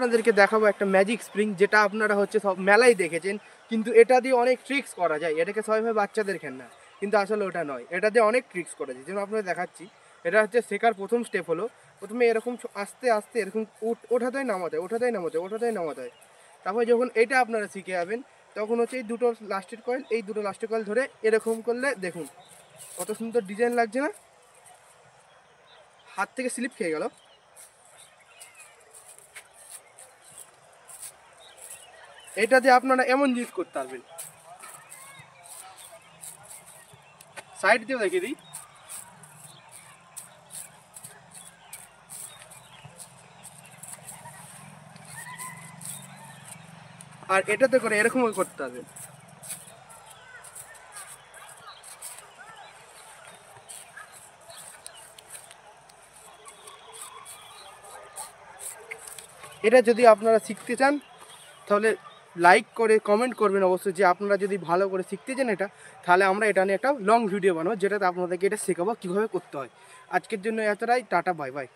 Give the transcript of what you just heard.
আপনাদেরকে দেখাবো একটা ম্যাজিক স্প্রিং, যেটা আপনারা হচ্ছে সব মেলায় দেখেছেন, কিন্তু এটা দিয়ে অনেক ট্রিক্স করা যায়। এটাকে সবাই ভাবে বাচ্চাদের খেলনা, কিন্তু আসলে ওটা নয়। এটা দিয়ে অনেক ট্রিক্স করা যায়, যেমন আপনাদের দেখাচ্ছি। এটা হচ্ছে শেখার প্রথম স্টেপ হলো, প্রথমে এরকম আস্তে আস্তে এরকম ওঠাতে হয়, নামাতে হয়, ওঠাতে হয়, নামাতে হয়, ওঠাতে হয়, নামাতে হয়। তারপরে যখন এটা আপনারা শিখে যাবেন, তখন হচ্ছে এই দুটো লাস্টের কয়েল, এই দুটো লাস্টের কয়েল ধরে এরকম করলে দেখুন কত সুন্দর ডিজাইন লাগছে না? হাত থেকে স্লিপ খেয়ে গেল। এটা দিয়ে আপনারা এমন জিনিস করতে পারবেন। সাইড দিয়ে দেখিয়ে দিই। আর এটাতে করে এরকমও করতে হবে। এটা যদি আপনারা শিখতে চান, তাহলে লাইক করে কমেন্ট করবেন অবশ্যই, যে আপনারা যদি ভালো করে শিখতে চান এটা, তাহলে আমরা এটা নিয়ে একটা লং ভিডিও বানাবো, যেটাতে আপনাদেরকে এটা শেখাবো কীভাবে করতে হয়। আজকের জন্য এতটাই, টাটা, বাই বাই।